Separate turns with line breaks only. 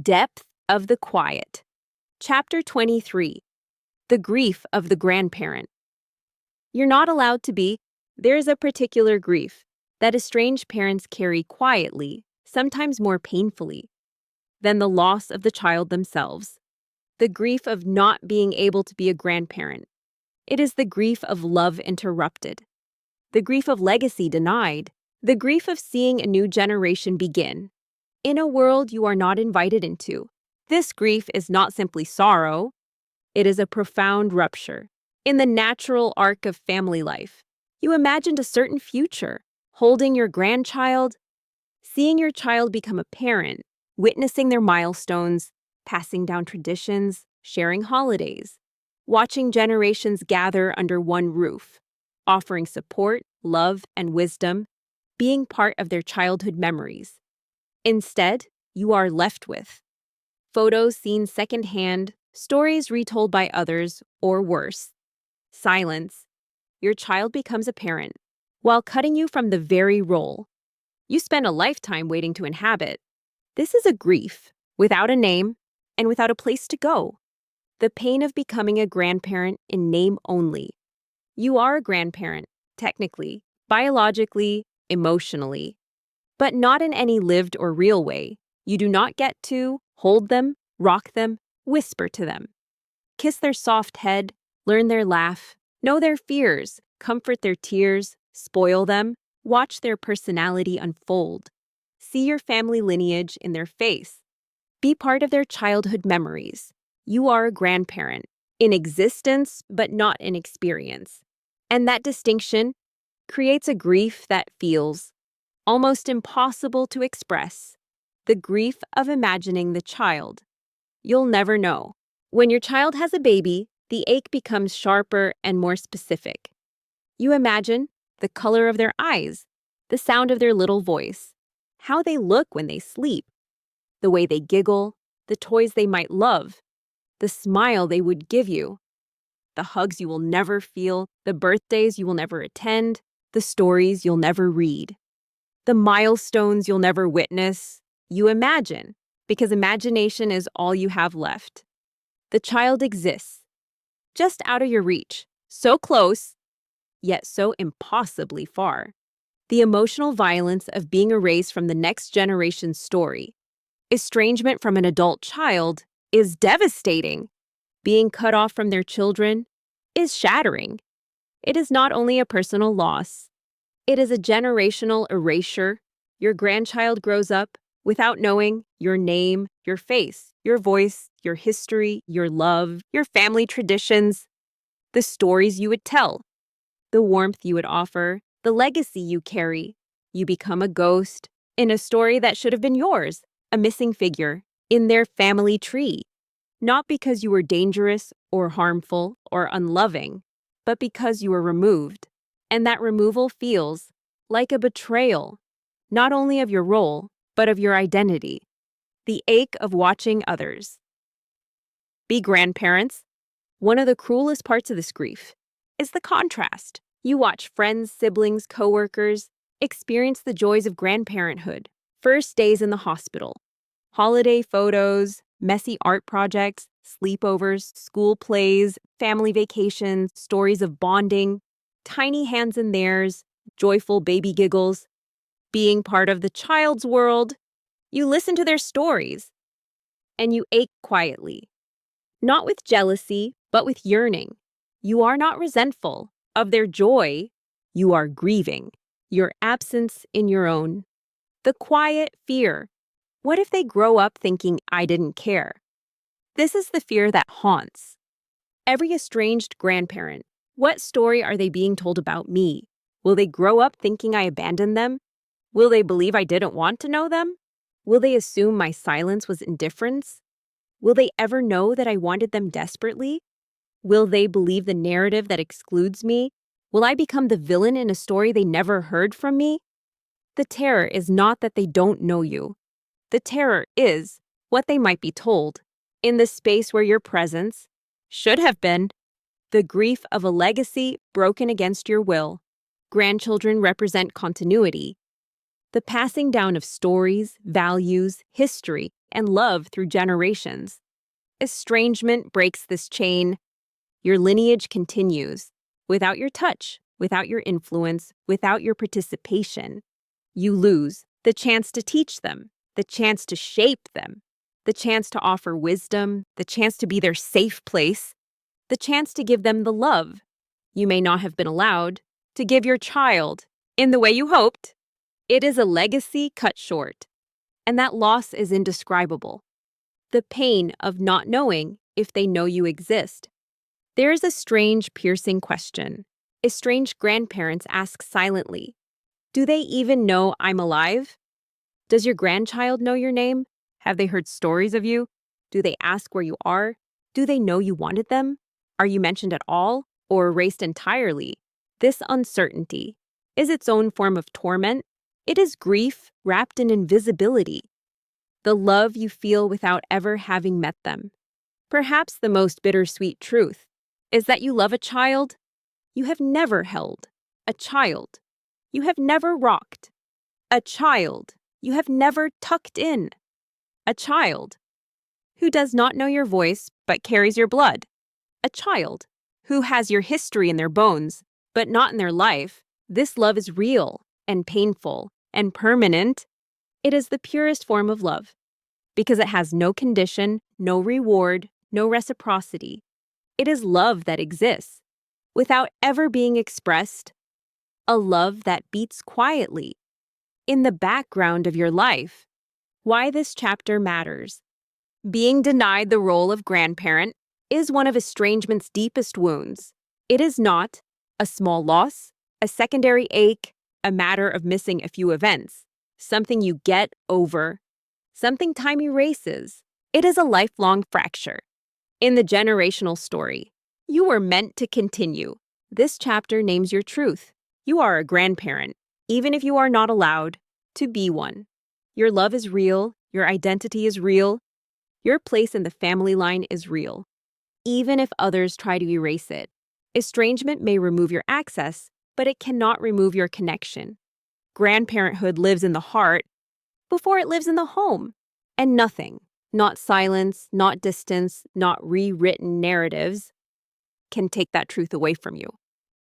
Depth of the quiet. Chapter 23. The grief of the grandparent. You're not allowed to be. There's a particular grief that estranged parents carry quietly, sometimes more painfully, than the loss of the child themselves. The grief of not being able to be a grandparent. It is the grief of love interrupted. The grief of legacy denied. The grief of seeing a new generation begin in a world you are not invited into. This grief is not simply sorrow. It is a profound rupture. In the natural arc of family life, you imagined a certain future, holding your grandchild, seeing your child become a parent, witnessing their milestones, passing down traditions, sharing holidays, watching generations gather under one roof, offering support, love, and wisdom, being part of their childhood memories. Instead, you are left with photos seen secondhand, stories retold by others, or worse, silence. Your child becomes a parent, while cutting you from the very role you spent a lifetime waiting to inhabit. This is a grief, without a name, and without a place to go. The pain of becoming a grandparent in name only. You are a grandparent, technically, biologically, emotionally, but not in any lived or real way. You do not get to hold them, rock them, whisper to them, kiss their soft head, learn their laugh, know their fears, comfort their tears, spoil them, watch their personality unfold, see your family lineage in their face, be part of their childhood memories. You are a grandparent, in existence but not in experience. And that distinction creates a grief that feels almost impossible to express, the grief of imagining the child. You'll never know. When your child has a baby, the ache becomes sharper and more specific. You imagine the color of their eyes, the sound of their little voice, how they look when they sleep, the way they giggle, the toys they might love, the smile they would give you, the hugs you will never feel, the birthdays you will never attend, the stories you'll never read, the milestones you'll never witness. You imagine, because imagination is all you have left. The child exists, just out of your reach, so close, yet so impossibly far. The emotional violence of being erased from the next generation's story. Estrangement from an adult child is devastating. Being cut off from their children is shattering. It is not only a personal loss, it is a generational erasure. Your grandchild grows up without knowing your name, your face, your voice, your history, your love, your family traditions, the stories you would tell, the warmth you would offer, the legacy you carry. You become a ghost in a story that should have been yours, a missing figure in their family tree. Not because you were dangerous or harmful or unloving, but because you were removed. And that removal feels like a betrayal, not only of your role, but of your identity. The ache of watching others be grandparents. One of the cruelest parts of this grief is the contrast. You watch friends, siblings, coworkers experience the joys of grandparenthood, first days in the hospital, holiday photos, messy art projects, sleepovers, school plays, family vacations, stories of bonding, tiny hands in theirs, joyful baby giggles. Being part of the child's world, you listen to their stories, and you ache quietly. Not with jealousy, but with yearning. You are not resentful of their joy. You are grieving your absence in your own. The quiet fear. What if they grow up thinking I didn't care? This is the fear that haunts every estranged grandparent. What story are they being told about me? Will they grow up thinking I abandoned them? Will they believe I didn't want to know them? Will they assume my silence was indifference? Will they ever know that I wanted them desperately? Will they believe the narrative that excludes me? Will I become the villain in a story they never heard from me? The terror is not that they don't know you. The terror is what they might be told in the space where your presence should have been. The grief of a legacy broken against your will. Grandchildren represent continuity. The passing down of stories, values, history, and love through generations. Estrangement breaks this chain. Your lineage continues. Without your touch, without your influence, without your participation, you lose the chance to teach them, the chance to shape them, the chance to offer wisdom, the chance to be their safe place, the chance to give them the love you may not have been allowed to give your child in the way you hoped. It is a legacy cut short, and that loss is indescribable. The pain of not knowing if they know you exist. There is a strange, piercing question. Estranged grandparents ask silently, do they even know I'm alive? Does your grandchild know your name? Have they heard stories of you? Do they ask where you are? Do they know you wanted them? Are you mentioned at all or erased entirely? This uncertainty is its own form of torment. It is grief wrapped in invisibility. The love you feel without ever having met them. Perhaps the most bittersweet truth is that you love a child you have never held, a child you have never rocked, a child you have never tucked in, a child who does not know your voice but carries your blood, a child who has your history in their bones but not in their life. This love is real and painful and permanent. It is the purest form of love because it has no condition, no reward, no reciprocity. It is love that exists without ever being expressed, a love that beats quietly in the background of your life. Why this chapter matters. Being denied the role of grandparent is one of estrangement's deepest wounds. It is not a small loss, a secondary ache, a matter of missing a few events, something you get over, something time erases. It is a lifelong fracture. In the generational story, you were meant to continue. This chapter names your truth. You are a grandparent, even if you are not allowed to be one. Your love is real, your identity is real, your place in the family line is real, even if others try to erase it. Estrangement may remove your access, but it cannot remove your connection. Grandparenthood lives in the heart before it lives in the home, and nothing, not silence, not distance, not rewritten narratives, can take that truth away from you.